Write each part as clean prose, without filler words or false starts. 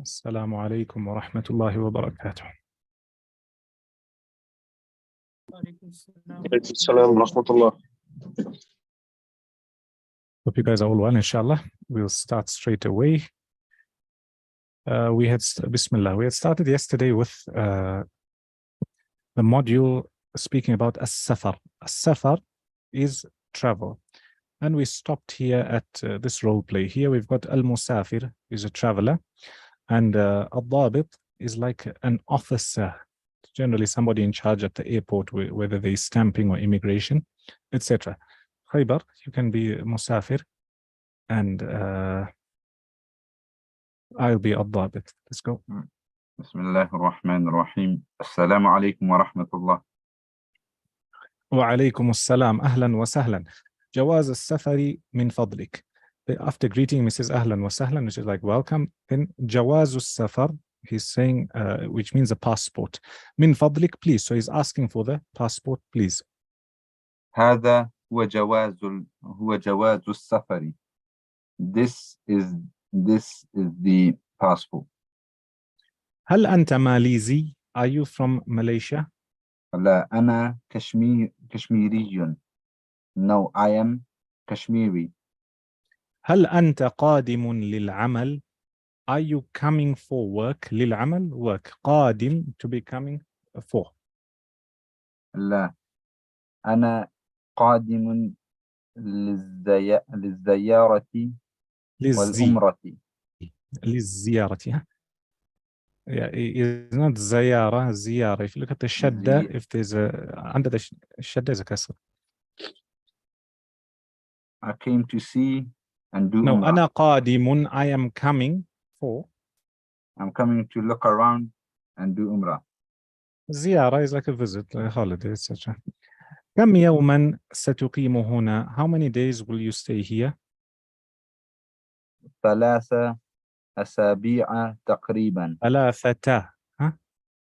السلام عليكم ورحمة الله وبركاته. عليكم السلام ورحمة الله. Hope you guys are all well, inshallah. We'll start straight away. Bismillah, we had started yesterday with the module speaking about as-safar. As-safar is travel. And we stopped here at this role play. Here we've got al-musafir is a traveler. And al-dabit is like an officer, generally somebody in charge at the airport, whether they're stamping or immigration, etc. Khaybar, you can be musafir, and I'll be al-dabit. Let's go. Bismillah ar-Rahman ar-Rahim. Assalamu alaikum wa rahmatullah. Wa alaykum as-salam. Ahlan wa sahlan. Jawaz as-safari min fadlik. After greeting Mrs. Ahlan wa sahlan, which is like welcome, then Jawaz as-safar, he's saying, which means a passport. Min fadlik, please. So he's asking for the passport, please. هذا هو جواز السفر. This is the passport. هل أنت ماليزي? Are you from Malaysia? لا أنا كشميري. No, I am Kashmiri. هل أنت قادم للعمل? Are you coming for work? للعمل, work. قادم, to be coming for. لا أنا قادم للزيارة والعمرة. للزيارة. Yeah, it's not زيارة, زيارة. If you look at the shadda, if there's under the shadda is a kasr. I came to see and do No, umrah. أنا قادم, I am coming for. I'm coming to look around and do umrah. زيارة is like a visit, a holiday, etc. كم يوما ستقيم هنا? How many days will you stay here? 3 أسابيع تقريبا. 3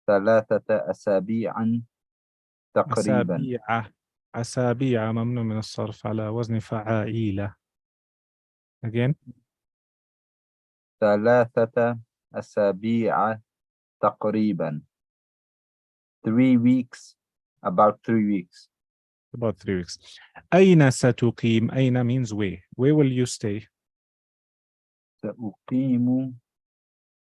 3 أسابيع تقريبا. أسابيع ممنوع من الصرف على وزن فعائلة. Again. 3 أسابيع تقريبا. 3 weeks, about 3 weeks. About 3 weeks. أين ستقيم? أين means where. Where will you stay? سأقيم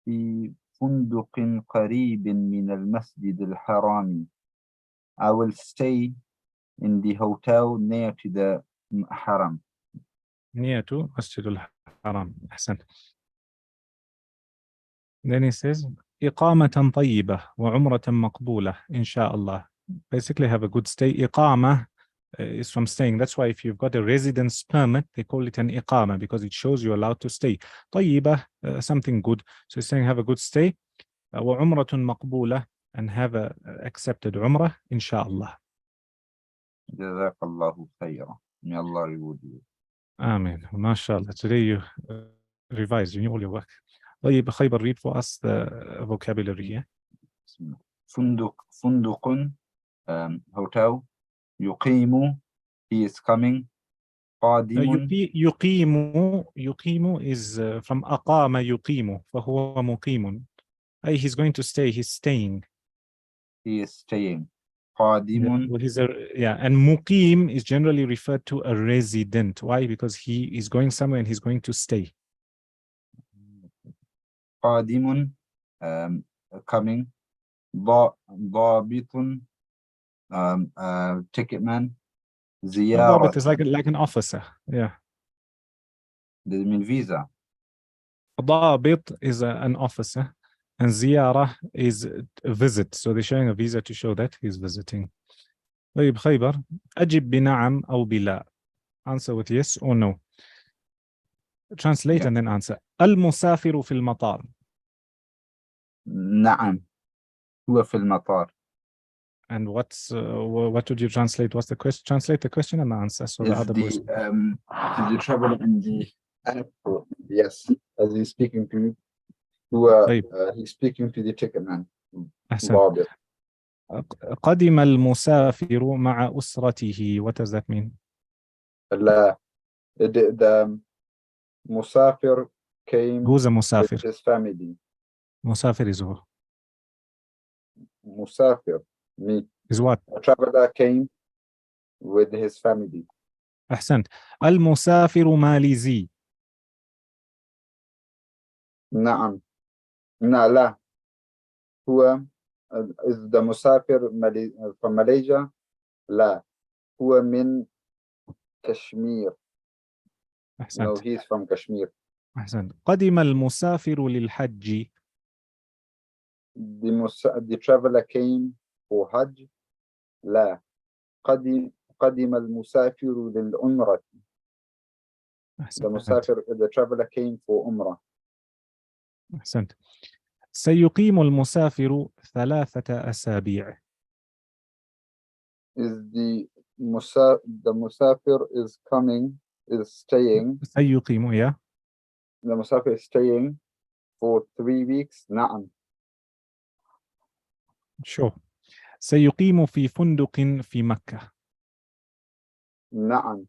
في فندق قريب من المسجد الحرام. I will stay in the hotel near to the Haram. Near to Masjid al-Haram. أحسن. Then he says, إقامة طيبة وعمرة مقبولة إن شاء الله. Basically have a good stay. إقامة is from staying. That's why if you've got a residence permit, they call it an إقامة because it shows you're allowed to stay. طيبة, something good. So he's saying have a good stay. وعمرة مقبولة, and have a accepted عمرة إن شاء الله. جزاك الله خيرا. May Allah reward you. Amen. MashaAllah. Today you revised, you knew all your work. طيب Khaybar, read for us the vocabulary here. فندق, hotel. يقيم, he is coming. قادم. يقيم is from أقام يقيم, فهو مقيم. He's going to stay, he's staying. He is staying. قادم. And muqim is generally referred to a resident. Why? Because he is going somewhere and he's going to stay. قادم, coming. ضابط, ticket man. زيارة. ضابط is like an officer. Yeah. Does it mean visa? ضابط is an officer, and زيارة is a visit. So they're showing a visa to show that he's visiting. طيب خيبر, أجب بنعم أو بلا. Answer with yes or no. Translate and then answer. المسافر في المطار. نعم. هو في المطار. And what would you translate? What's the question? Translate the question and the answer. So the other boys. Did you travel in the airport? Yes. As he's speaking to you. He's speaking to the ticket man. أحسن. قدم المسافر مع أسرته. What does that mean? The مسافر came Who's a musafir? with his family. مسافر is who? مسافر, me. Is what? A traveler came with his family. أحسنت. المسافر ماليزي. نعم. لا. هو is the مسافر from Malaysia? لا. هو من كشمير. No, أحسنت. he's from Kashmir. أحسنت. قدم المسافر للحج. The traveler came for Hajj. لا. قدم المسافر للعمرة. أحسنت. The traveler came for Umrah. أحسنت. سيقيم المسافر 3 أسابيع. The Musafir is staying. سيقيم يا. The Musafir is staying for 3 weeks. نعم. شو. سيقيم في فندق في مكة. نعم.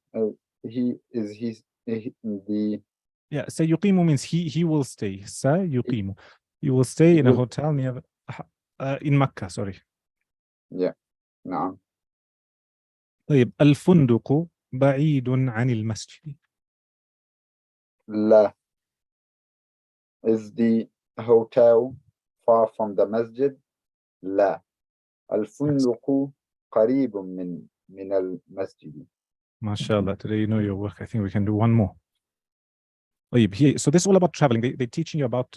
Yeah, سيقيم means he will stay. سيقيم. He will stay in a hotel near in Mecca, sorry. Yeah. نعم. طيب الفندق بعيد عن المسجد. لا. Is the hotel far from the masjid? لا. الفندق قريب من المسجد. ما شاء الله, today you know your work. I think we can do one more. طيب here, so this is all about traveling. They're teaching you about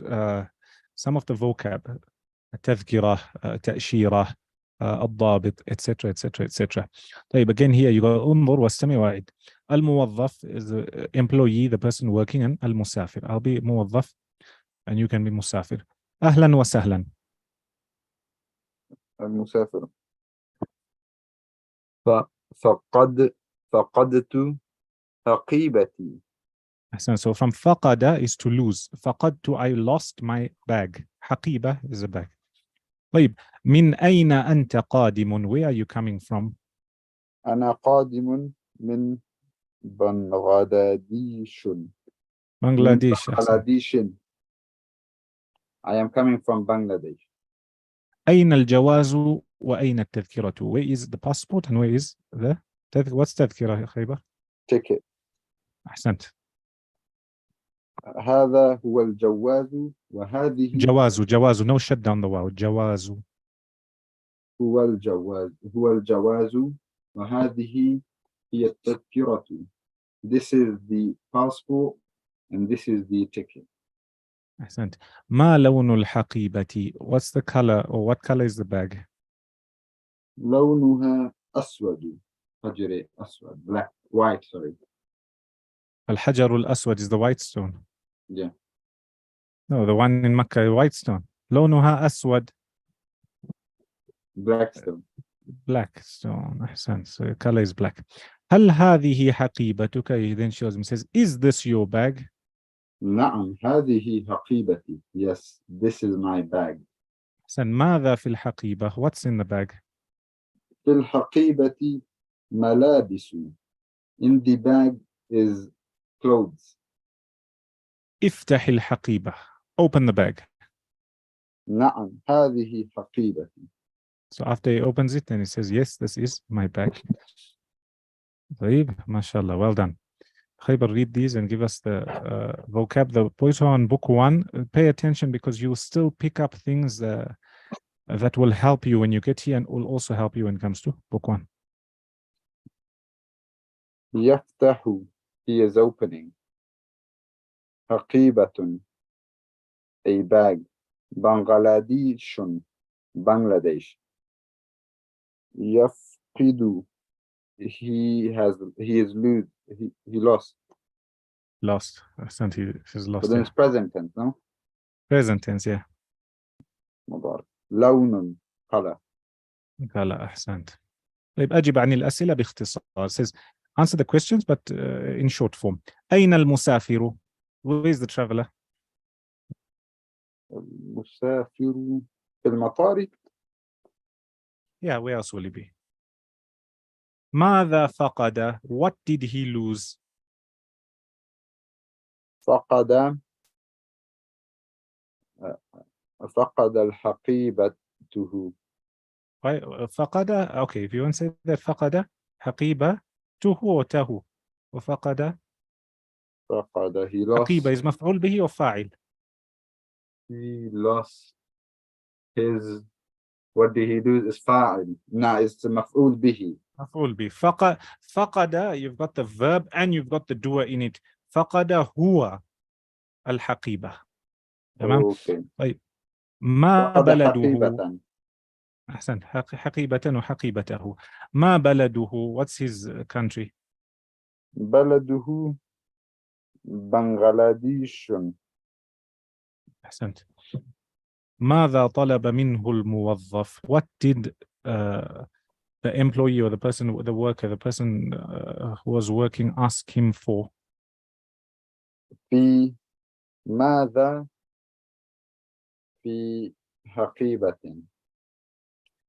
some of the vocab. التذكرة, تأشيرة, الضابط, etc. etc. etc. طيب again here you go انظر واستمع واعد. الموظف is the employee, the person working, and المسافر. I'll be موظف and you can be مسافر. أهلا وسهلا. المسافر. فقدت حقيبتي. So from فقد is to lose. فقدت, I lost my bag. حقيبة is a bag. طيب من أين أنت قادم? Where are you coming from? أنا قادم من بنغلاديش. Bangladesh. I am coming from Bangladesh. أين الجواز وأين التذكرة? Where is the passport and where is the what's تذكرة يا خيبر? Ticket. أحسنت. هذا هو الجواز وهذه جواز no shut down the wow. جواز. هو الجواز وهذه هي التذكرة. This is the passport and this is the ticket. أحسنت. ما لون الحقيبة? What's the color or what color is the bag? لونها أسود. حجر أسود. White, sorry. الحجر الأسود is the white stone. Yeah. No, the one in Mecca, white stone. لونها أسود. Black stone. Black stone. أحسنت. So the color is black. هل هذه حقيبتك? He then shows him, says, is this your bag? نعم هذه حقيبتي. Yes, this is my bag. أحسن. ماذا في الحقيبة? What's in the bag? في الحقيبة ملابس. In the bag is clothes. افتح الحقيبة. Open the bag. نعم هذه حقيبتي. So after he opens it, then he says, yes, this is my bag. طيب, mashallah, well done. Khaybar, read these and give us the vocab. The pointer on book 1, pay attention because you will still pick up things that will help you when you get here and will also help you when it comes to book 1. يفتح, he is opening. حقيبة, a bag. بنغلاديش, Bangladesh. يفقد, he lost. Lost. He's lost. But then it's present tense, no? Present tense, yeah. مضارع. لون, color. لا, أحسنت. طيب, أجب عن الأسئلة باختصار. It says, answer the questions but in short form. أين المسافر? Where is the traveler? المسافر في المطار. Yeah, where else will he be? ماذا فقد? What did he lose? فقد فقد الحقيبته. Right? فقد, okay, if you want to say that فقد حقيبته or ته. وفقد فقد he حقيبة lost is مفعول به وفاعل. he lost his what did he do is فاعل. Now it's مفعول به. مفعول به. فقد, you've got the verb and you've got the doer in it. فقد هو الحقيبة. تمام. Okay. طيب ما فقد بلده. حقيبة. أحسنت. حقيبة وحقيبته. ما بلده, what's his country? بلده بنغلاديش. أحسنت. ماذا طلب منه الموظف? What did the employee or the person, the worker, the person who was working ask him for? في ماذا في حقيبة.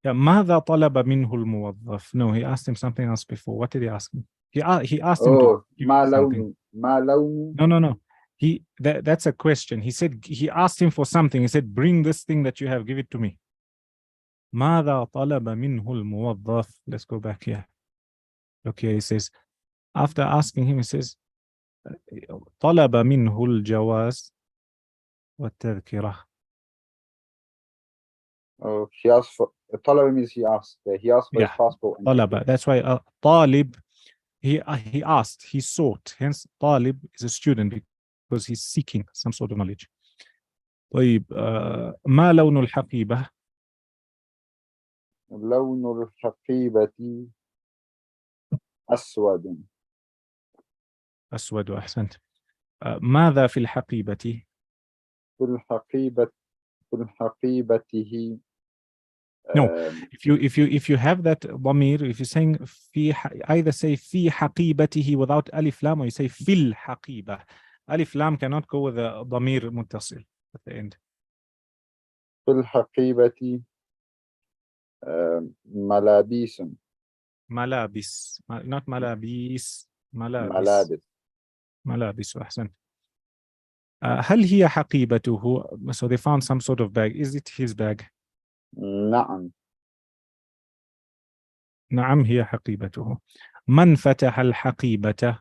Yeah, ماذا طلب منه الموظف? No, he asked him something else before. What did he ask him? He asked him to Oh give ما something. لون ما لون. No. That's a question. He said, he asked him for something. He said, bring this thing that you have, give it to me. ماذا طلب منه الموظف? Let's go back here. Okay, he says, after asking him, he says, طلب منه الجواز والتذكرة. Oh, he asked for طلب means he asked. He asked for his Yeah, passport. and طلب. ticket. That's why طالب, he asked, he sought. Hence, طالب is a student because he's seeking some sort of knowledge. طيب, ما لون الحقيبة? لون الحقيبة أسود. أسود. أحسنت. ماذا في الحقيبة؟ في الحقيبة في حقيبته. No, if you have that ضمير, if you're saying في, either say في حقيبته without ألف لام, or you say في الحقيبة. ألف لام cannot go with a ضمير متصل at the end. في الحقيبة ملابس. ملابس, not ملابس, ملابس. ملابس. أحسن. هل هي حقيبته? So they found some sort of bag. Is it his bag? نعم. نعم هي حقيبته. من فتح الحقيبة?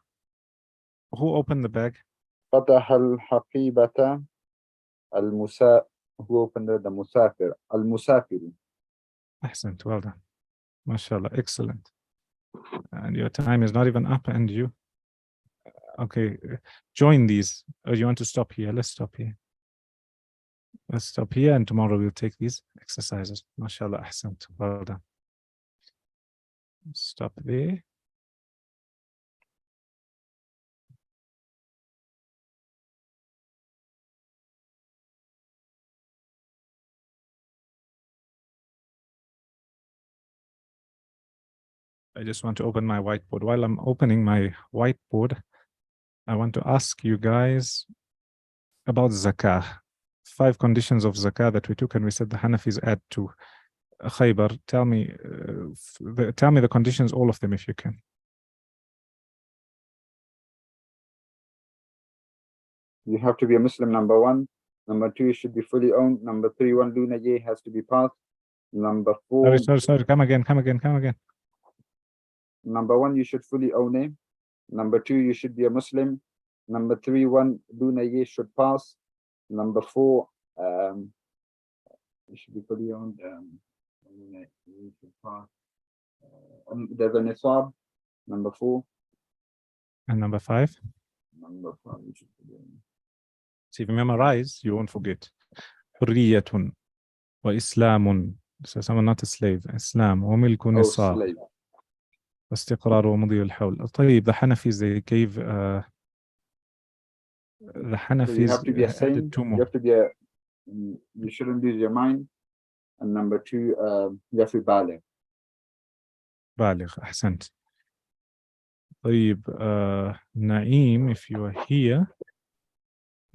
Who opened the bag? فتح الحقيبة who opened the مسافر. المسافر. أحسنت. Well done. MashaAllah. Excellent. And your time is not even up, and you, okay, join these. Or you want to stop here? Let's stop here. Let's stop here, and tomorrow we'll take these exercises. MashaAllah. Ahsant. Well done. Stop there. I just want to open my whiteboard. While I'm opening my whiteboard, I want to ask you guys about zakah. 5 conditions of zakah that we took, and we said the Hanafis add to Khaybar. Tell me the conditions, all of them, if you can. You have to be a Muslim, number 1. Number 2, you should be fully owned. Number 3, 1 lunar year has to be passed. Number 4. Sorry. Come again. Number 1, you should fully own it. Number 2, you should be a Muslim. Number 3, 1 lunar year should pass. Number 4, you should be fully owned. Lunar year should pass. There's a nisab. Number 4. And number 5. Number 5, you should be owned. See, if you memorize, you won't forget. حرية وإسلام. So someone not a slave. Islam وملك نصاب. slave. واستقرار ومضي الحول. طيب, the Hanafis, they gave the Hanafis. So you have to be a saint. You have to be a. You shouldn't lose your mind. And number 2, you have to be baligh. بالغ. أحسنت. طيب, Naeem, if you are here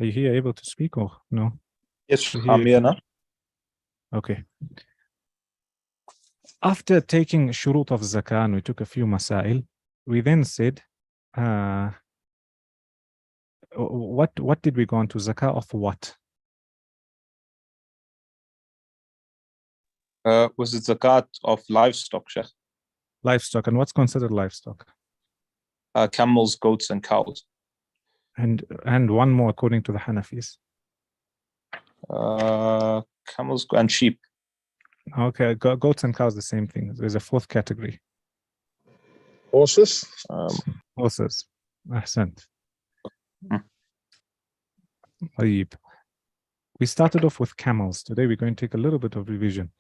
able to speak or no? Yes, I'm here now. Okay. After taking shurut of zakah, and we took a few masail, we then said, what did we go on to? Zakah of what? Was it zakat of livestock, Sheikh? Livestock. And what's considered livestock? Camels, goats, and cows. And one more according to the Hanafis. Camels and sheep. Okay, goats and cows, the same thing. There's a fourth category. Horses. Horses. Ahsant. Hmm. طيب. We started off with camels. Today we're going to take a little bit of revision.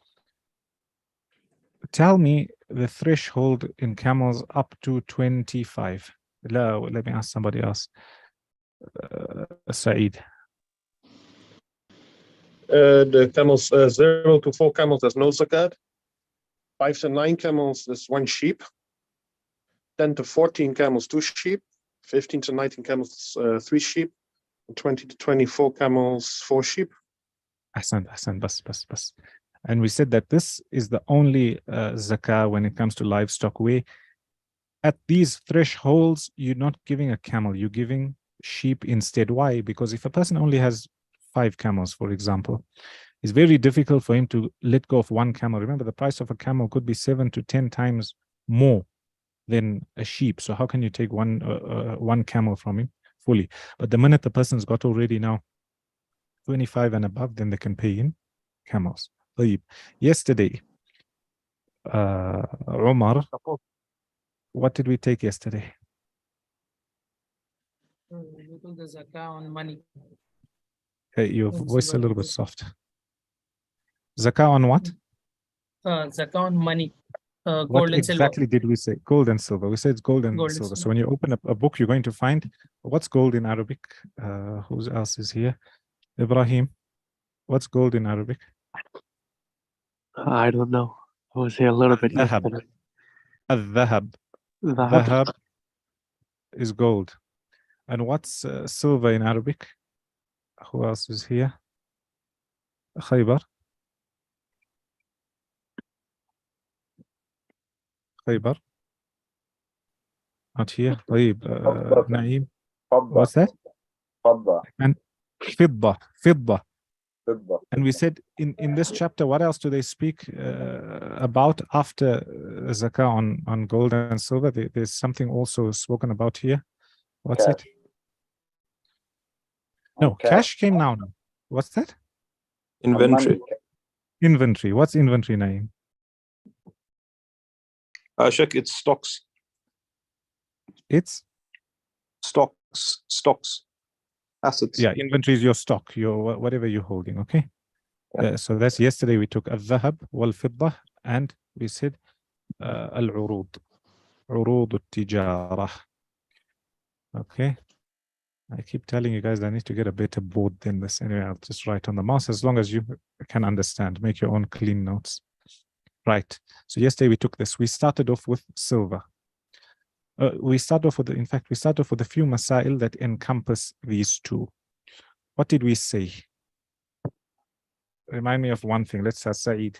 Tell me the threshold in camels up to 25. Let me ask somebody else. Saeed. The camels 0 to 4 camels, there's no zakat. 5 to 9 camels, there's 1 sheep. 10 to 14 camels, 2 sheep. 15 to 19 camels, 3 sheep. And 20 to 24 camels, 4 sheep. Ahsan, bas. And we said that this is the only zakah when it comes to livestock, where at these thresholds, you're not giving a camel, you're giving sheep instead. Why? Because if a person only has 5 camels, for example, it's very difficult for him to let go of 1 camel. Remember, the price of a camel could be 7 to 10 times more than a sheep. So how can you take one camel from him fully? But the minute the person's got already now 25 and above, then they can pay in camels. Yesterday, Omar, what did we take yesterday? We took the zakah on money. Hey, your voice a little bit soft. Zakah on what? Zakah on money. What Gold and silver. exactly did we say? Gold and silver. We said it's gold and Gold and silver. So silver. when you open up a book, you're going to find what's gold in Arabic. Who else is here? Ibrahim. What's gold in Arabic? I don't know. I was here a little bit Dhahab. yesterday. Al-dhahab. Dhahab. Dhahab is gold. And what's silver in Arabic? Who else is here? Khaybar. Khaybar. Not here. Naeem. What's that? And Fidda. And we said in this chapter, what else do they speak about after zakah on gold and silver? There's something also spoken about here. What's it? No, cash came now. What's that? Inventory. Inventory. What's inventory, Naeem? Sheikh, it's stocks. It's? Stocks. Assets. Yeah, inventory is your stock, your whatever you're holding, okay? So that's yesterday we took al-dhahab wal-fidda and we said al-urud. Urud al-tijara. Okay? I keep telling you guys I need to get a better board than this. Anyway, I'll just write on the mouse as long as you can understand. Make your own clean notes. Right. So yesterday we took this. We started off with silver. We start off with a few masail that encompass these two. What did we say? Remind me of one thing. Let's have Saeed.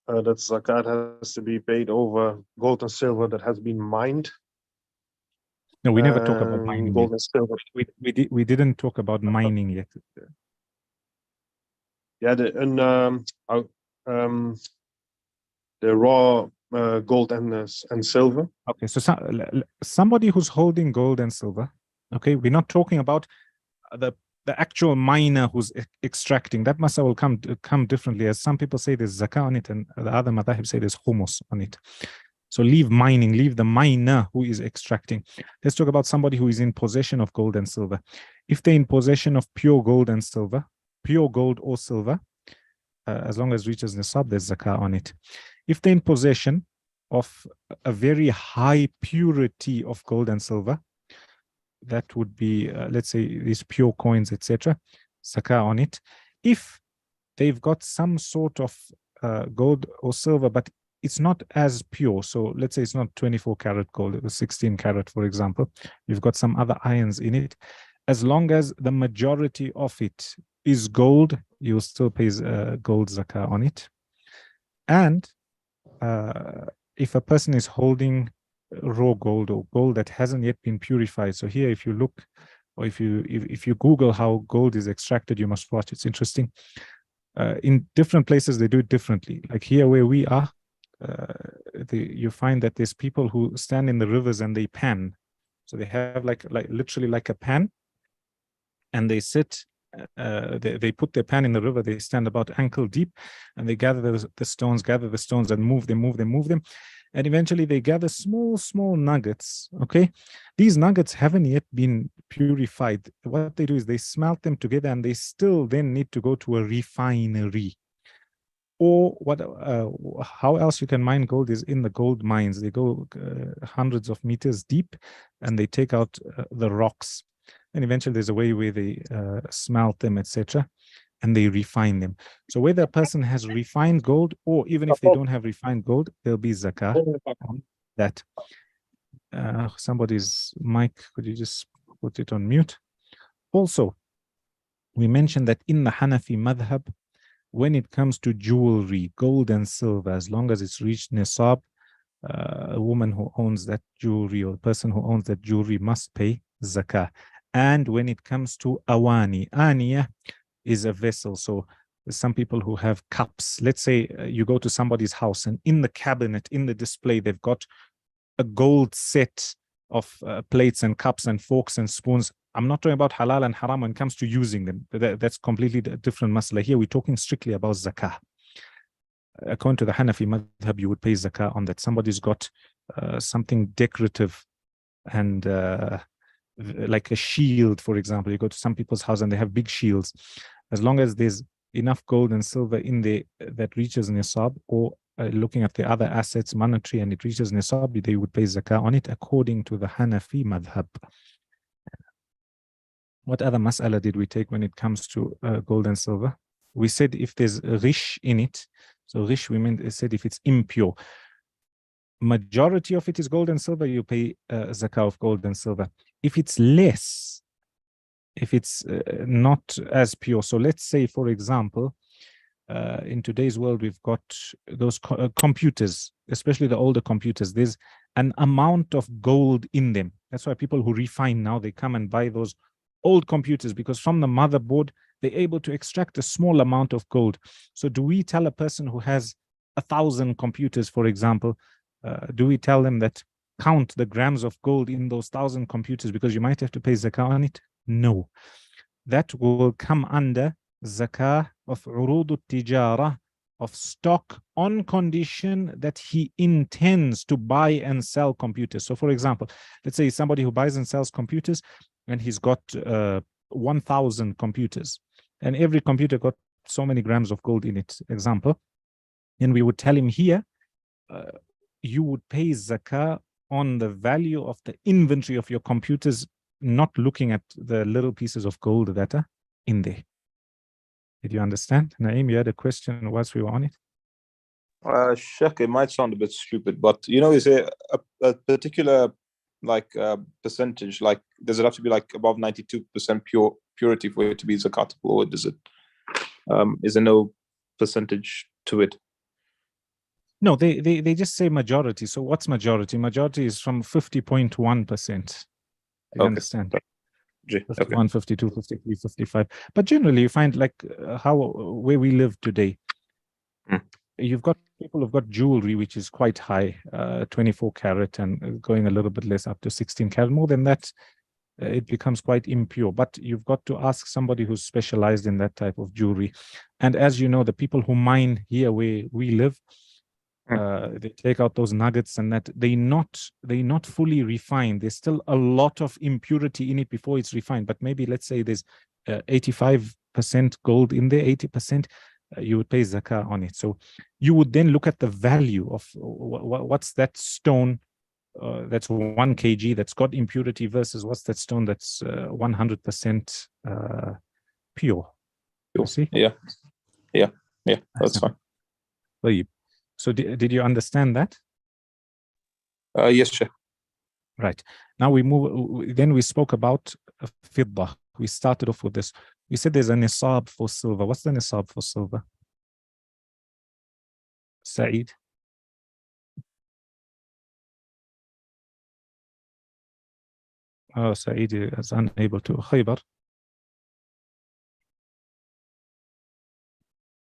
That zakat has to be paid over gold and silver that has been mined. No, we never talk about mining gold yet. and silver. We didn't talk about mining yet. Yeah, the raw gold and silver. Okay, so somebody who's holding gold and silver, okay, we're not talking about the actual miner who's extracting. That masa will come differently, as some people say there's zakah on it and the other madhahib say there's humus on it. So leave mining, leave the miner who is extracting. Let's talk about somebody who is in possession of gold and silver. If they're in possession of pure gold and silver, pure gold or silver, as long as it reaches nisab, there's zakah on it. If they're in possession of a very high purity of gold and silver, that would be, let's say, these pure coins, etc., zakah on it. If they've got some sort of gold or silver, but it's not as pure, so let's say it's not 24 karat gold, it was 16 karat, for example, you've got some other ions in it, as long as the majority of it is gold, you'll still pay gold zakah on it. And if a person is holding raw gold or gold that hasn't yet been purified, so here if you look, or if you Google how gold is extracted, you must watch, it's interesting. In different places, they do it differently. Like here where we are, you find that there's people who stand in the rivers and they pan. So they have like literally like a pan, and they sit. They put their pan in the river. They stand about ankle deep, and they gather the stones, and move them. And eventually they gather small nuggets. Okay, these nuggets haven't yet been purified. What they do is they smelt them together, and they still then need to go to a refinery. Or what? How else you can mine gold is in the gold mines. They go hundreds of meters deep, and they take out the rocks. And eventually there's a way where they smelt them, etc., and they refine them. So whether a person has refined gold, or even if they don't have refined gold, there'll be zakah on that. Somebody's mic, could you just put it on mute? Also, we mentioned that in the Hanafi madhab, when it comes to jewelry, gold and silver, as long as it's reached nisab, a woman who owns that jewelry, or a person who owns that jewelry, must pay zakah. And when it comes to awani, aniya is a vessel. So some people who have cups, let's say you go to somebody's house, and in the cabinet, in the display, they've got a gold set of plates and cups and forks and spoons. I'm not talking about halal and haram when it comes to using them. That's completely different masala. Here we're talking strictly about zakah. According to the Hanafi madhab, you would pay zakah on that. Somebody's got something decorative, and like a shield, for example. You go to some people's house and they have big shields. As long as there's enough gold and silver in there that reaches nisab, or looking at the other assets, monetary, and it reaches nisab, they would pay zakah on it according to the Hanafi madhab. What other mas'ala did we take when it comes to gold and silver? We said if there's rish in it, so rish, we said if it's impure, majority of it is gold and silver, you pay zakah of gold and silver. If it's less, if it's not as pure, so let's say, for example, in today's world, we've got those computers, especially the older computers, there's an amount of gold in them. That's why people who refine now, they come and buy those old computers, because from the motherboard, they're able to extract a small amount of gold. So do we tell a person who has 1,000 computers, for example, do we tell them that count the grams of gold in those 1,000 computers because you might have to pay zakah on it? No. That will come under zakah of urud tijara, of stock, on condition that he intends to buy and sell computers. So for example, let's say somebody who buys and sells computers, and he's got 1,000 computers, and every computer got so many grams of gold in it, example. And we would tell him here, you would pay zakah on the value of the inventory of your computers, not looking at the little pieces of gold that are in there. Did you understand? Naeem, you had a question whilst we were on it? Sheikh, it might sound a bit stupid, but you know, is there a particular percentage? Like, does it have to be like above 92% purity for it to be zakatable, or does it? Is there no percentage to it? No, they just say majority. So what's majority? Majority is from 50.1%. You understand? Okay. 51, 52, 53, 55. But generally, you find like where we live today, you've got people who've got jewelry which is quite high, 24 karat, and going a little bit less up to 16 karat. More than that, it becomes quite impure. But you've got to ask somebody who's specialized in that type of jewelry. And as you know, the people who mine here where we live, they take out those nuggets, and that they not fully refined. There's still a lot of impurity in it before it's refined. But maybe let's say there's 85% gold in there, 80%. You would pay zakah on it. So you would then look at the value of what's that stone that's 1 kg that's got impurity versus what's that stone that's 100% pure. You see? Yeah, that's fine. So did you understand that? Yes, Sheikh. Right. Now we move. Then we spoke about fidda. We started off with this. We said there's a nisab for silver. What's the nisab for silver? Saeed? Oh, Saeed is unable to. Khaybar?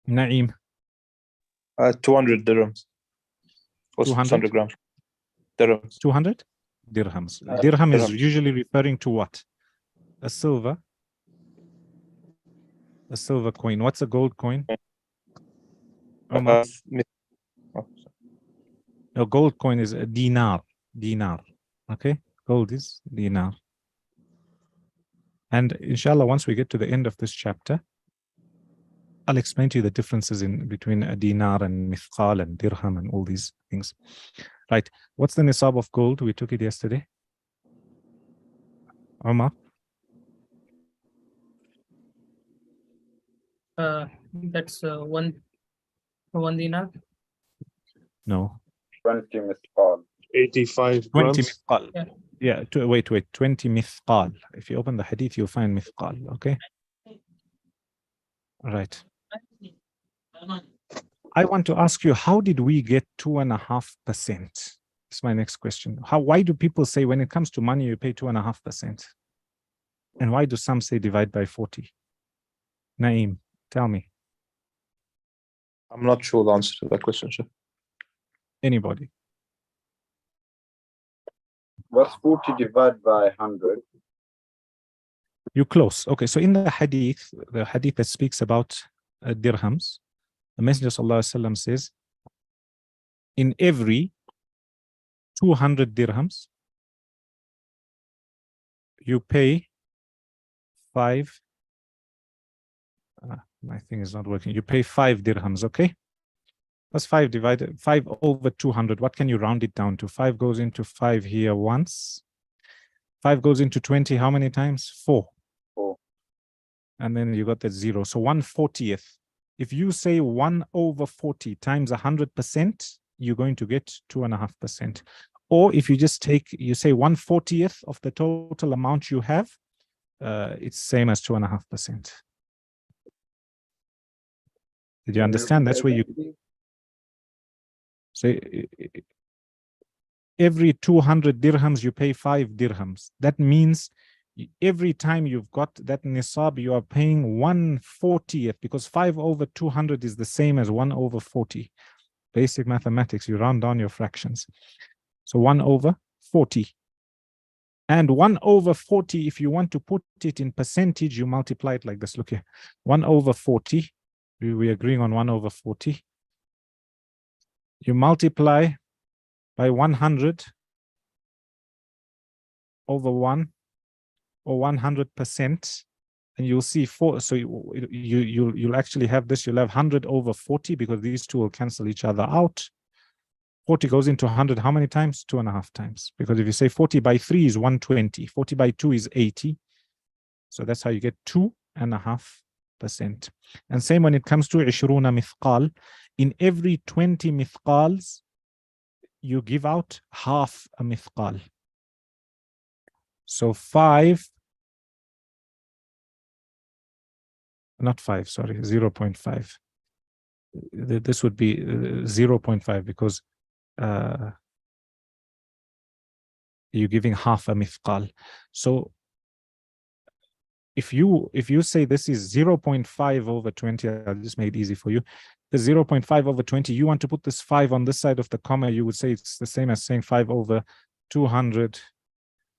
Naeem, 200 dirhams. Or 200? 600 grams. Dirhams. 200 dirhams. Dirham is dirhams. usually referring to what? A silver coin. What's a gold coin? Omar? A gold coin is a dinar. Okay, gold is dinar. And inshallah, once we get to the end of this chapter, I'll explain to you the differences in between a dinar and mithqal and dirham and all these things. Right. What's the nisab of gold? We took it yesterday. Omar? That's one dinar. No. 20 mithqal. 85 20 grams. mithqal. Yeah. Yeah, wait, 20 mithqal. If you open the hadith, you'll find mithqal, okay? All right. I want to ask you, how did we get 2.5%? That's my next question. Why do people say when it comes to money, you pay 2.5%? And why do some say divide by 40? Naeem, tell me. I'm not sure the answer to that question, sir. Anybody? What's 40 divided by 100? You're close. Okay, so in the hadith that speaks about dirhams, the Messenger ﷺ says, in every 200 dirhams, you pay 5. My thing is not working. You pay 5 dirhams, okay? That's 5 divided 5 over 200. What can you round it down to? 5 goes into 5 here once. 5 goes into 20 how many times? 4. 4. And then you got that 0. So 1/40th. If you say 1 over 40 times 100%, you're going to get 2.5%. Or if you just you say 1/40th of the total amount you have, it's same as 2.5%. Did you understand? That's where you say every 200 dirhams, you pay 5 dirhams. That means every time you've got that nisab, you are paying 1/40th, because 5 over 200 is the same as 1 over 40. Basic mathematics, you round down your fractions. So 1 over 40. And 1 over 40, if you want to put it in percentage, you multiply it like this. Look here. 1 over 40. We're agreeing on 1 over 40. You multiply by 100 over 1 or 100%, and you'll see 4. So you'll actually have this. You'll have 100 over 40, because these two will cancel each other out. 40 goes into 100 how many times? 2.5 times. Because if you say 40 by 3 is 120. 40 by 2 is 80. So that's how you get 2.5%. And same when it comes to 20 mithqal. In every 20 mithqals, you give out half a mithqal. So 5, not 5, sorry, 0.5. This would be 0.5, because you're giving half a mithqal. So if you say this is 0.5 over 20, I'll just make it easy for you. The 0.5 over 20, you want to put this 5 on this side of the comma, you would say it's the same as saying 5 over 200,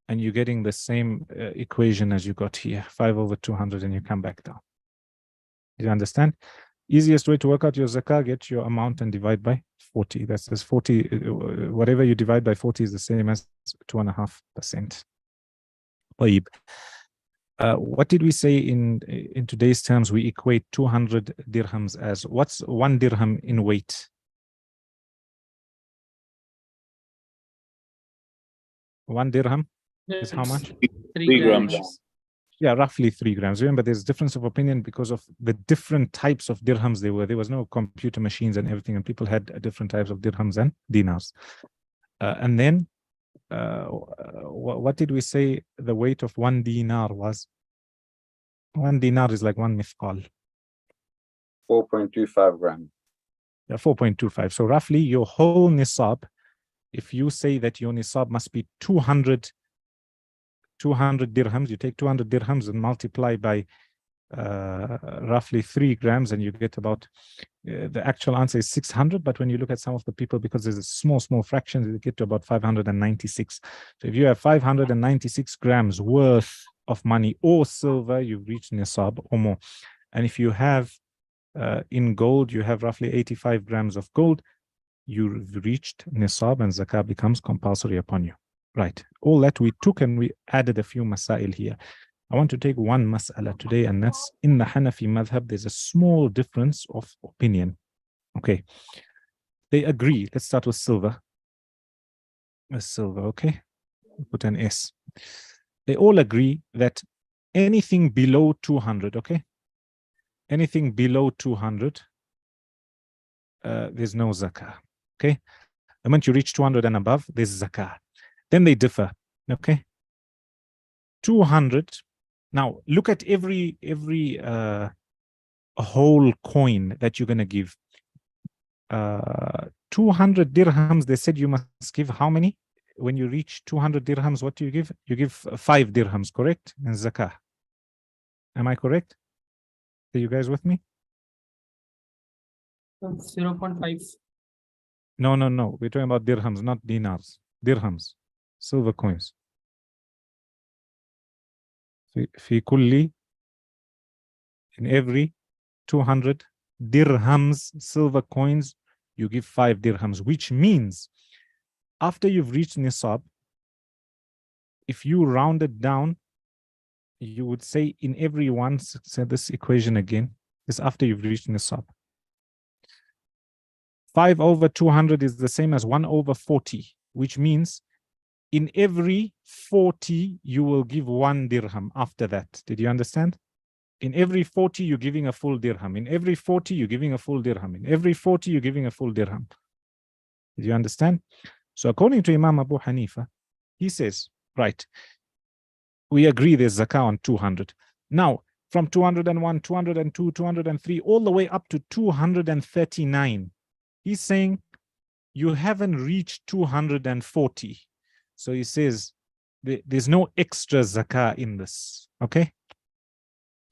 and you're getting the same equation as you got here, 5 over 200, and you come back down. Do you understand? Easiest way to work out your zakah, get your amount and divide by 40. That's 40, whatever you divide by 40 is the same as 2.5%. What did we say in today's terms? We equate 200 dirhams as, what's 1 dirham in weight? One dirham is how much? 3 grams. Yeah, roughly 3 grams. Remember, there's difference of opinion because of the different types of dirhams there were. There was no computer machines and everything, and people had different types of dirhams and dinars. And then, what did we say the weight of 1 dinar was? 1 dinar is like 1 mithqal. 4.25 grams. Yeah, 4.25. So roughly your whole nisab, if you say that your nisab must be 200 dirhams, you take 200 dirhams and multiply by roughly 3 grams, and you get about the actual answer is 600, but when you look at some of the people, because there's a small fractions, you get to about 596. So if you have 596 grams worth of money or silver, you've reached nisab or more. And if you have in gold, you have roughly 85 grams of gold, you've reached nisab, and zakah becomes compulsory upon you. Right. All that we took, and we added a few masail here. I want to take one mas'ala today, and that's in the Hanafi madhab, there's a small difference of opinion. Okay. They agree. Let's start with silver. Silver, okay. Put an S. They all agree that anything below 200, okay? Anything below 200, there's no zakah, okay? The moment you reach 200 and above, there's zakah. Then they differ, okay? 200. Now, look at every whole coin that you're going to give. 200 dirhams, they said you must give how many? When you reach 200 dirhams, what do you give? You give 5 dirhams, correct? In zakah. Am I correct? Are you guys with me? 0.5. No. We're talking about dirhams, not dinars. Dirhams, silver coins. في كل, in every 200 dirhams, silver coins, you give 5 dirhams, which means after you've reached nisab, if you round it down, you would say in every one, say this equation again, is after you've reached nisab. 5 over 200 is the same as 1 over 40, which means in every 40, you will give 1 dirham after that. Did you understand? In every 40, you're giving a full dirham. In every 40, you're giving a full dirham. In every 40, you're giving a full dirham. Did you understand? So according to Imam Abu Hanifa, he says, right, we agree there's zakah on 200. Now, from 201, 202, 203, all the way up to 239, he's saying you haven't reached 240. So he says there's no extra zakah in this, okay?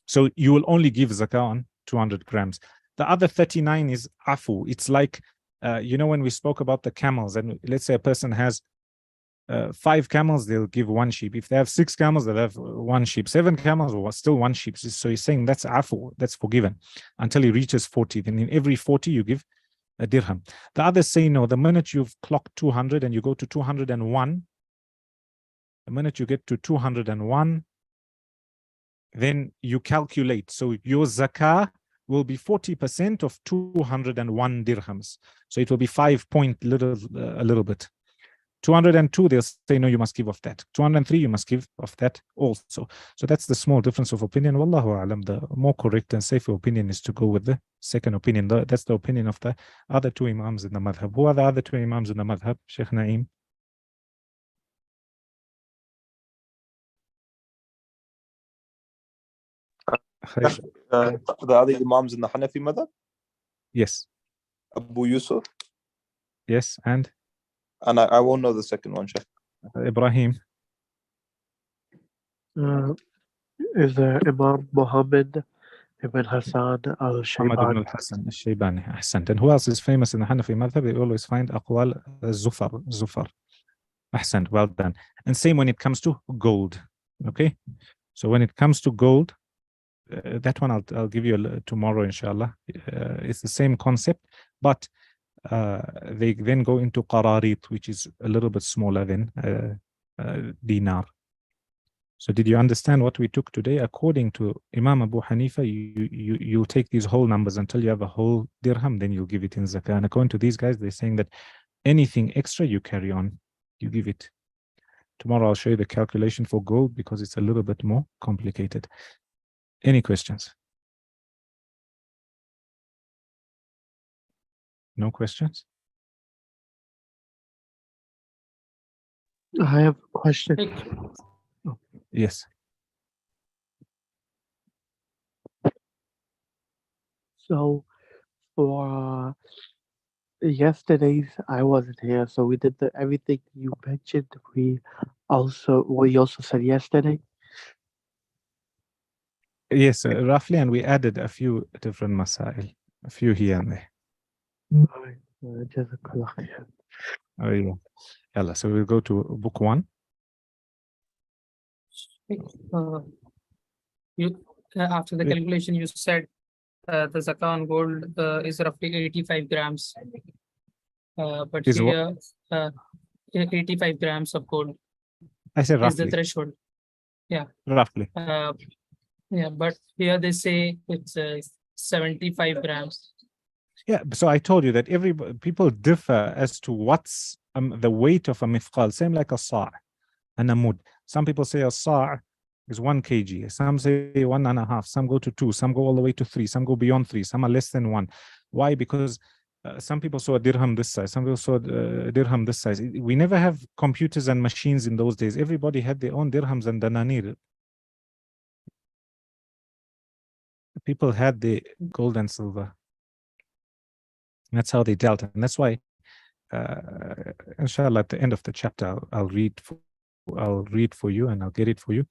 So you will only give zakah on 200 grams. The other 39 is afu. It's like, when we spoke about the camels, and let's say a person has 5 camels, they'll give 1 sheep. If they have 6 camels, they'll have 1 sheep. 7 camels, or still 1 sheep. So he's saying that's afu, that's forgiven, until he reaches 40. Then in every 40, you give a dirham. The others say no. The minute you've clocked 200 and you go to 201, the minute you get to 201, then you calculate. So your zakah will be 40% of 201 dirhams. So it will be 5 point a little bit. 202, they'll say, no, you must give off that. 203, you must give off that also. So that's the small difference of opinion. Wallahu alam, the more correct and safer opinion is to go with the second opinion. That's the opinion of the other 2 imams in the madhab. Who are the other 2 imams in the madhab, Sheikh Naeem? The other imams in the Hanafi madhab? Yes. Abu Yusuf? Yes, and I won't know the second one, Sheikh. Ibrahim. Is Imam Muhammad ibn Hassan Muhammad ibn al-Shaybani. al-Hassan al-Shaybani. Ahsant. And who else is famous in the Hanafi madhab? They always find aqwal Zufar. Ahsant. Well done. And same when it comes to gold. Okay. So when it comes to gold, that one I'll give you tomorrow, inshallah. It's the same concept, but they then go into qararit, which is a little bit smaller than dinar. So did you understand what we took today? According to Imam Abu Hanifa, you'll take these whole numbers until you have a whole dirham, then you'll give it in zakah. And according to these guys, they're saying that anything extra you carry on, you give it. Tomorrow I'll show you the calculation for gold because it's a little bit more complicated. Any questions? No questions? I have a question. Yes. So for yesterday's, I wasn't here, so we did everything you mentioned. We also said yesterday. Yes, roughly, and we added a few different masail, a few here and there. جزاك الله خير. Oh, yeah. Yalla, so we'll go to book 1. Uh, you after the Yeah. calculation you said the zakah on gold is roughly 85 grams. But Is what? here 85 grams of gold I said is the roughly. threshold. Roughly. Yeah, but here they say it's 75 grams. Yeah, so I told you that people differ as to what's the weight of a mithqal, same like a sa' and a mud. Some people say a sa' is 1 kg, some say 1.5, some go to 2, some go all the way to 3, some go beyond 3, some are less than 1. Why? Because some people saw a dirham this size, some people saw a dirham this size. We never have computers and machines in those days. Everybody had their own dirhams and dananir. People had the gold and silver. That's how they dealt, and that's why, inshallah, at the end of the chapter, I'll read for you, and I'll get it for you,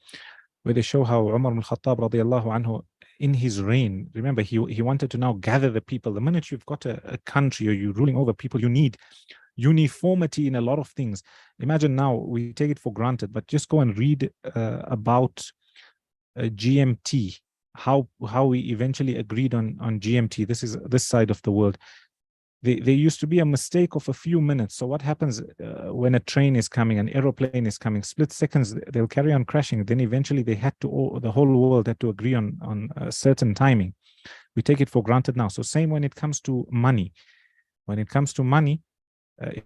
where they show how Umar ibn Khattab radiallahu anhu, in his reign, remember he wanted to now gather the people. The minute you've got a country or you're ruling over people, you need uniformity in a lot of things. Imagine now we take it for granted, but just go and read about GMT, how we eventually agreed on GMT. This is this side of the world. There used to be a mistake of a few minutes. So what happens when a train is coming, an aeroplane is coming, split seconds, they'll carry on crashing. Then eventually they had to, the whole world had to agree on a certain timing. We take it for granted now. So same when it comes to money. When it comes to money,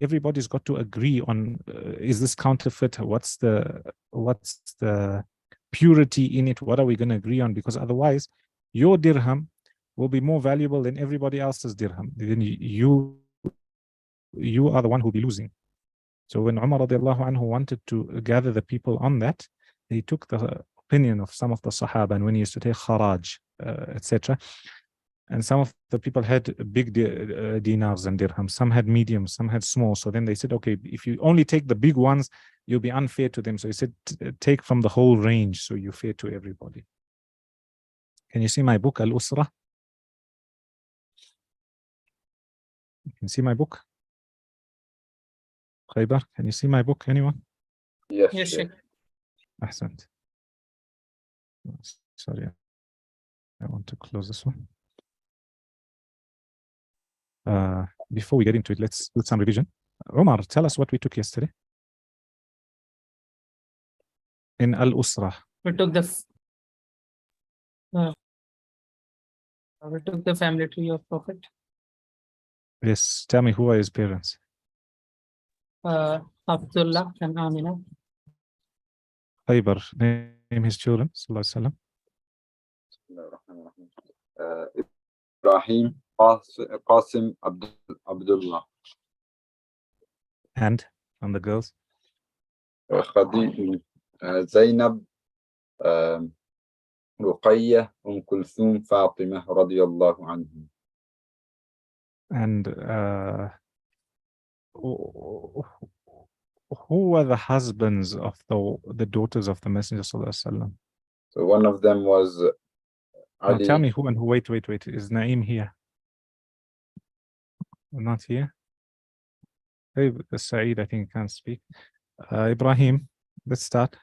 everybody's got to agree on, is this counterfeit? What's the purity in it? What are we going to agree on? Because otherwise your dirham will be more valuable than everybody else's dirham. Then you are the one who'll be losing. So when Umar radiallahu anhu wanted to gather the people on that, he took the opinion of some of the Sahaba, and when he used to take kharaj, etc. And some of the people had big dinars and dirhams, some had medium, some had small. So then they said, okay, if you only take the big ones, you'll be unfair to them. So he said, take from the whole range, so you're fair to everybody. Can you see my book, Al-Usra? You can see my book? Khaybar, can you see my book, anyone? Yes, Yes, Sheikh. Sheikh. Ahsant. Sorry, I want to close this one. Before we get into it, let's do some revision. Omar, tell us what we took yesterday in Al-Usra. We took the family tree of Prophet. Yes, tell me, who are his parents? Abdullah and Amina. Khaybar, name his children, sallallahu alaihi wasallam. Ibrahim, Qasim, Abdullah. And the girls? Zainab, Ruqayyah, Kulthum, Fatima, radiyallahu anhum. And who were the husbands of the daughters of the Messenger sallallahu alaihi wasallam? So one of them was Now Ali. tell me who and who. Wait. Is Naeem here? Not here. Hey, Saeed, I think can't speak. Ibrahim, let's start.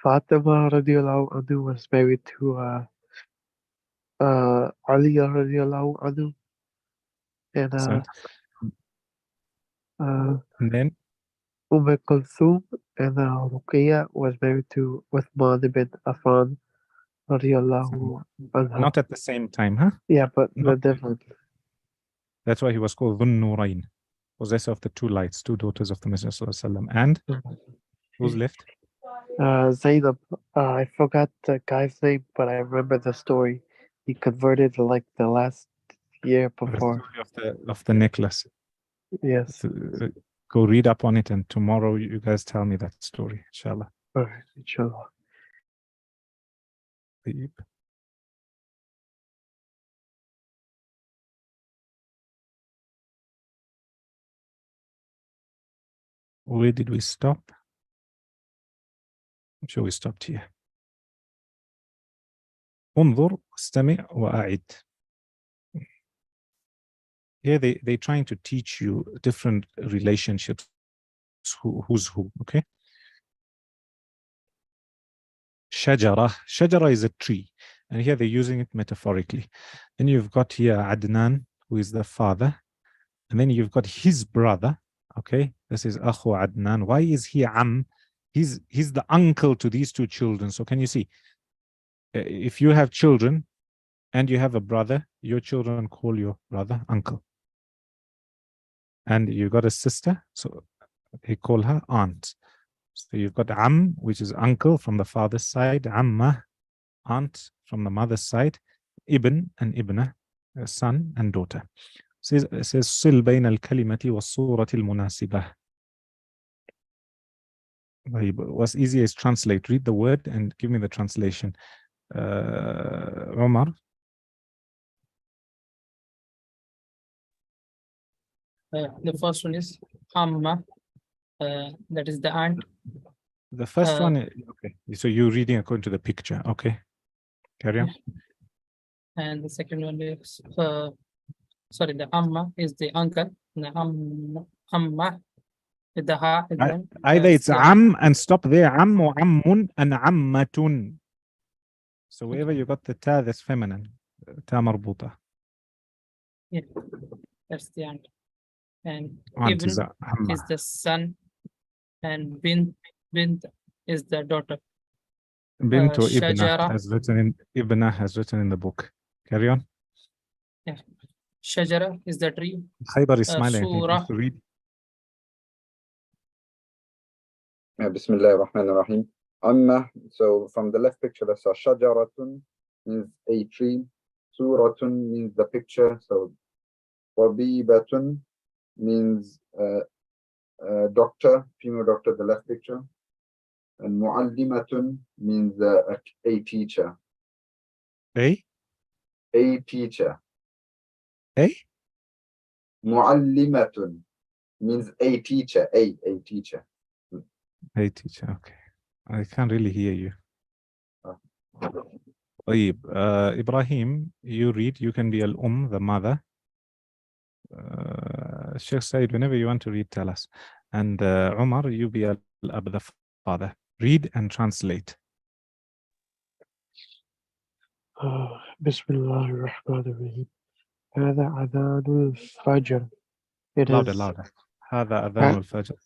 Fatima radiallahu anhu was married to Ali radiallahu anhu, and So, and then Kulthum and Ruqayya was married to Uthman ibn Affan radiallahu anhu. not at the same time, huh? Yeah, but No. the different. That's why he was called Dhun Nurayn, possessor of the two lights, two daughters of the Messenger sallallahu alaihi wasallam. And who's left? Zainab, I forgot the guy's name, but I remember the story. He converted like the last year The before. story of the necklace. Yes. Go read up on it, and tomorrow you guys tell me that story, inshallah. All right, inshallah. Where did we stop? sure we stopped here. انظر واستمع وأعد. Here they're trying to teach you different relationships, who's who, okay? Shajara. Shajara is a tree, and here they're using it metaphorically. Then you've got here Adnan, who is the father, and then you've got his brother, okay? This is Akhu Adnan. Why is he Am? He's the uncle to these two children. So can you see? If you have children and you have a brother, your children call your brother uncle. And you got a sister, so they call her aunt. So you've got Am, which is uncle from the father's side, Amma, aunt from the mother's side, Ibn and Ibna, son and daughter. It says صل بين الكلمة والصورة المناسبة. What's easy is translate. Read the word and give me the translation. Omar. The first one is Amma, that is the aunt. The first one, okay. So you're reading according to the picture, okay? Carry on. And the second one is, sorry, the Amma is the uncle. The Amma with the Ha. Either it's Am and stop there, Am or Ammun and Ammatun. So wherever you got the Ta, that's feminine. Ta marbuta. Yeah, that's the aunt. And Aunt Ibn is Amma. is the son, and Bint is the daughter. Bint or Ibna Shajara. Ibna has written in the book. Carry on. Yeah. Shajara is the tree. Khaybar is smiling. Surah. To read. Bismillah ar-Rahman ar-Rahim. Amma, so from the left picture, that's a shajaratun, means a tree. Suratun means the picture. So wabibatun means doctor, female doctor, the left picture. And muallimatun means a teacher. A teacher. Muallimatun means a teacher, a teacher. A teacher, okay. I can't really hear you. Ibrahim, you read, you can be the mother. Sheikh Said, whenever you want to read, tell us. And Umar, you be al-ab, the father. Read and translate. Bismillah ar-Rahman ar-Rahim. هذا أذان الفجر. It Louder, is louder. هذا أذان الفجر.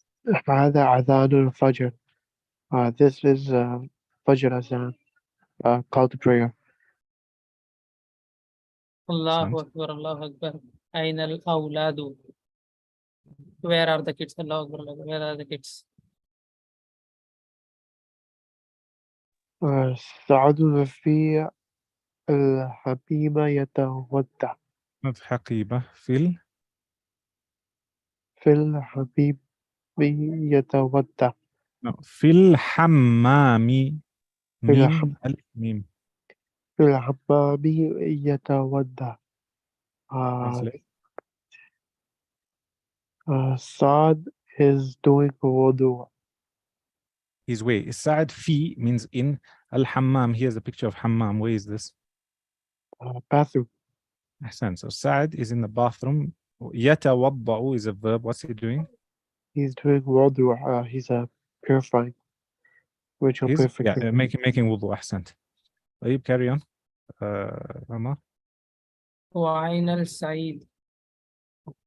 هذا أذان الفجر. This is Fajr Azan, call to prayer. Allahu Akbar, Allahu Akbar. Aina al-awladu. Where are the kids? Allahu Akbar, Allahu Akbar. Where are the kids? سعد في الحبيبة يتودع. Not حقيبة. في الحبيب يتودع. No. في الحمام. ميم. ميم. في الحمام يتودع. Saad is doing wudu. He's way. Sa'ad fi means in. Al-Hammam, here's a picture of Hammam. Where is this? Bathroom. Ahsan. So Sa'ad is in the bathroom. Yatawadda'u is a verb. What's he doing? He's doing wudu. He's purifying. Ritual purification. Yeah, making wudu. Ahsant. Carry on. Rama. وأين السعيد.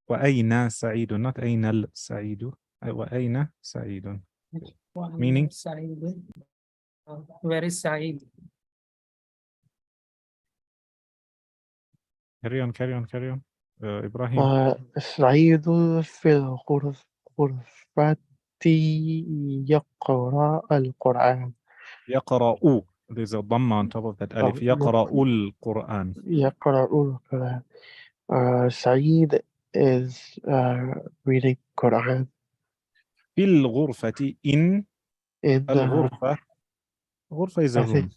وأين سعيد, not أين السعيد. وأين سعيد. Meaning? سعيد. Where is Saeed? Carry on. Ibrahim. سعيد في الغرفة يقرأ القرآن. يقرأ. There's a dhamma on top of that alif. يقرأ القرآن. يقرأ القرآن. Saeed is reading Quran. في الغرفة in الغرفة. غرفة is a room.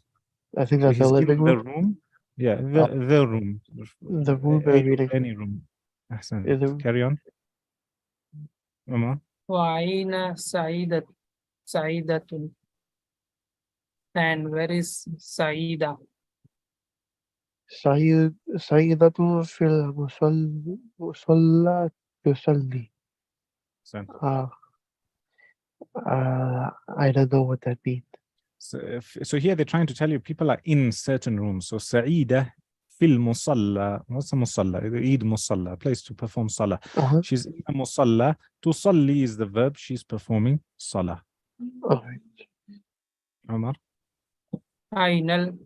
I think that's a living room. The room. Yeah, the room. The room they're reading. Any room. Ahsan. Carry on. Mama. وأين سعيدة. And where is Saida? سيدة في المصلى تصلي. So, I don't know what that means. so here they're trying to tell you people are in certain rooms. So Saida fil musalla. What's a musalla? Eid musalla, a place to perform salah. Uh-huh. She's in a musalla. Tusalli is the verb. She's performing salah. Alright. Omar. أين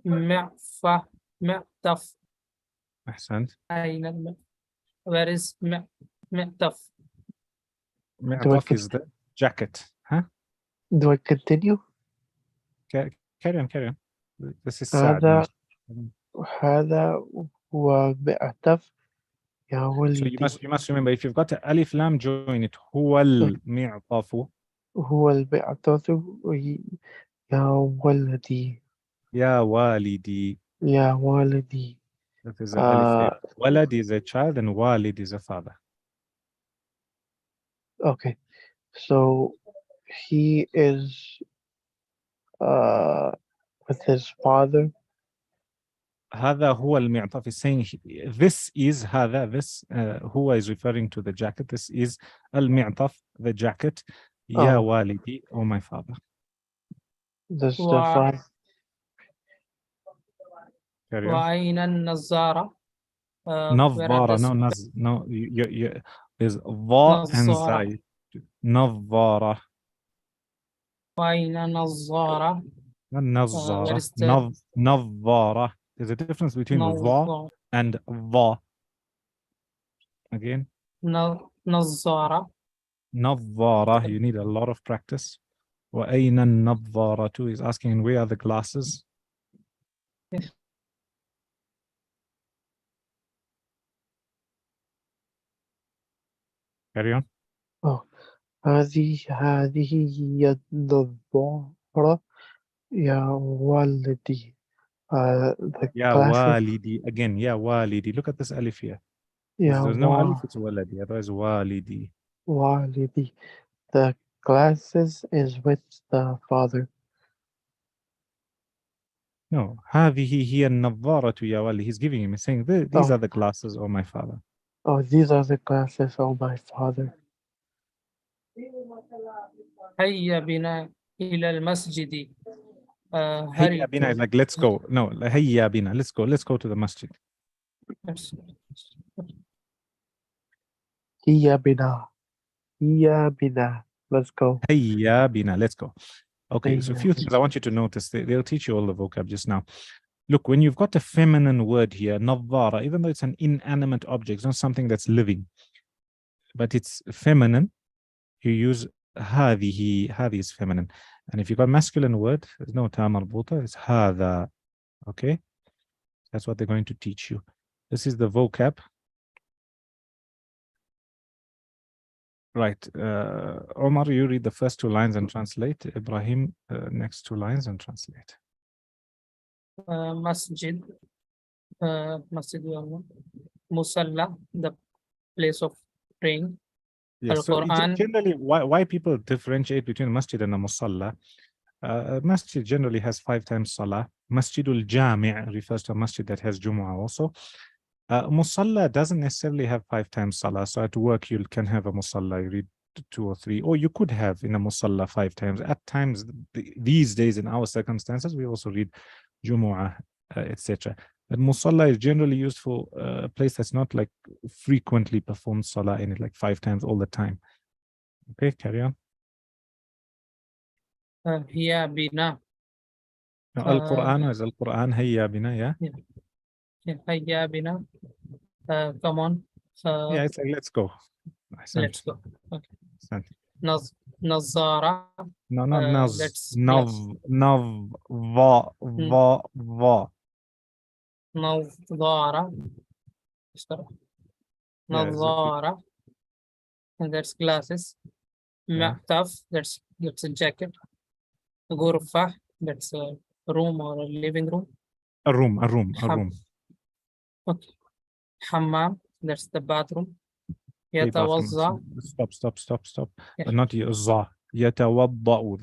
المعطف? أحسنت. Where is معطف? معطف is the jacket. Huh? Do I continue? Carry on, carry on. This is sad. هذا هو معطف يا So ولدي. you must remember, if you've got a alif lam, join it. هو المعطف. هو المعطف يا ولدي. يا والدي. يا والدي. That is an alif lam. Walad is a child and walid is a father. Okay, so he is with his father. هذا هو المعطف is saying this is هذا, this هو is referring to the jacket. This is المعطف, the jacket. يا والدي, oh my father. This the father. Carry on. وأين النظارة? نظارة, no, there's va and zai. نظارة. وأين النظارة? النظارة. نظارة. There's a difference between va and va. Again. نظارة. نظارة. You need a lot of practice. وأين النظارة is asking where are the glasses? Carry on. هذه هي النظارة يا والدي. يا والدي. Again, يا والدي. Look at this alif here. There's no alif, it's waladi. Otherwise, walidi. والدي. The glasses is with the father. No, هذه هي النظارة يا والدي. He's giving him, he's saying, these are the glasses of my father. Oh, these are the glasses of my father. هيا بنا إلى المسجد. هيا بنا is like let's go. No, هيا بنا, let's go to the masjid. هيا بنا, let's go. هيا بنا, let's go. Okay, so a few things I want you to notice. They'll teach you all the vocab just now. Look, when you've got a feminine word here, nadhara, even though it's an inanimate object, it's not something that's living, but it's feminine, you use هذه. هذه is feminine. And if you've got masculine word, there's no ta marbuta, it's هذا. Okay? That's what they're going to teach you. This is the vocab. Right. Omar, you read the first two lines and translate. Ibrahim, next two lines and translate. Masjid. Masjid Musalla, the place of praying. Yes, so Al-Quran. generally, why people differentiate between masjid and a musalla? Masjid generally has 5 times salah. Masjidul Jami' refers to a masjid that has Jumu'ah also. Musalla doesn't necessarily have 5 times salah. So at work, you can have a musalla, you read 2 or 3, or you could have in a musalla 5 times. At times, these days in our circumstances, we also read Jumu'ah, etc. But musalla is generally used for a place that's not like frequently performed salah in it, like 5 times all the time. Okay, carry on. Hiya bina. Al-Quran is Al-Quran, Hayya bina, yeah? Hiya bina. Come on. Yeah, it's like, let's go. Let's go. Okay. Ahsant. Nazara. No, not naz. Let's Nav, va. Nazara. Nazara. And that's glasses. Yeah. Ma'taf, that's a jacket. Ghurfa, that's a room or a living room. A room. Okay. Hammam, that's the bathroom. Hey, bathroom. Stop. Yeah. But not za. Yatawadda'u.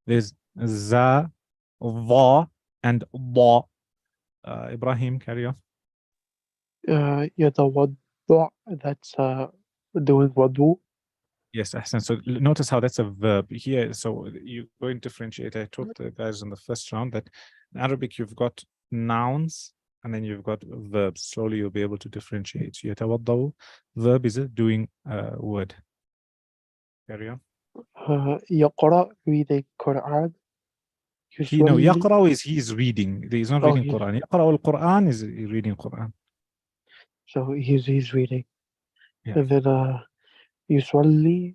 There's za Va and ba. Ibrahim, carry on. يتوضأ, that's doing wudu. Yes, Ahsan. So notice how that's a verb here. So you go and differentiate. I taught the guys in the first round that in Arabic you've got nouns and then you've got verbs. Slowly you'll be able to differentiate. So يتوضأ, verb is a doing word. Carry on. يقرأ, reading Quran. He no, يصلي, يقرأ is he's reading. He's not Oh, reading he's- Quran. يقرأ القرآن is reading Quran. so he's reading. Yeah. And then يصلي,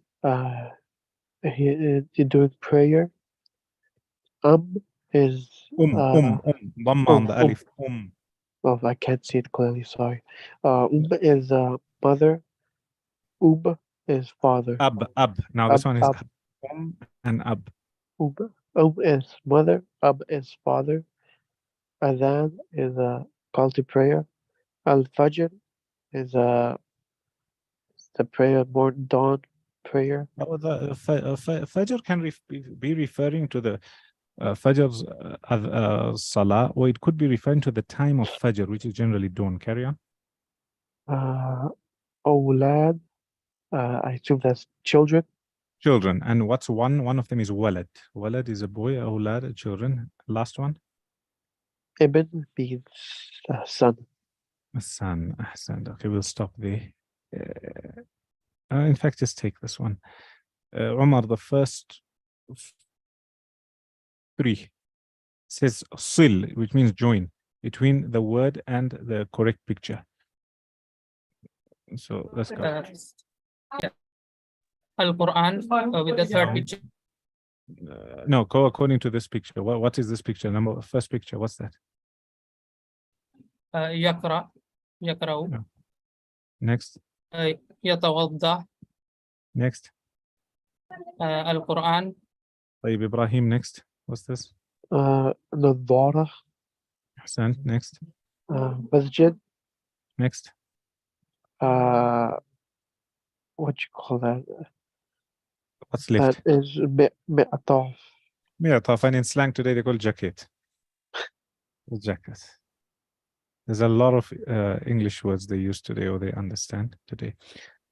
he's doing prayer. Is ضم on the alif. oh, I can't see it clearly, sorry. Is mother. Is father. Ab. Now this Ab, one is ab. and ab. Is mother. Ab is father. Adhan is a call to prayer. Al-Fajr is the prayer, morning dawn prayer. Oh, the Fajr can be referring to the Fajr's Salah, or it could be referring to the time of Fajr, which is generally dawn. Carry on. Awlad, I assume that's children. Children. And what's one? One of them is walad. Walad is a boy, awlad, children. Last one. Ibn means son. Son. Ahsan. Okay, we'll stop there. In fact, just take this one. Umar, the first three says sil, which means join between the word and the correct picture. So let's go. Yeah. Al-Quran with the third picture. No, go according to this picture. What is this picture? First picture. What's that? يقرأ. Next. يتوضأ. Next. Al-Quran. طيب Ibrahim. Next. What's this? نظارة. Ahsan. Next. Masjid. Next. What you call that? What's left? That is mi'ataf. Yeah, and in slang today they call jacket. The jacket. There's a lot of English words they use today or they understand today.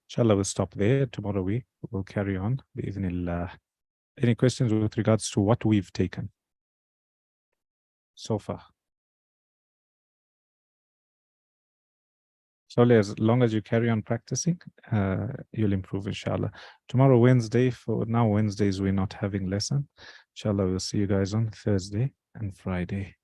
Inshallah, we'll stop there. Tomorrow we will carry on. Bi'idhnillah. Any questions with regards to what we've taken so far? Slowly, as long as you carry on practicing, you'll improve, inshallah. Tomorrow, Wednesday, for now, Wednesdays, we're not having lesson. Inshallah, we'll see you guys on Thursday and Friday.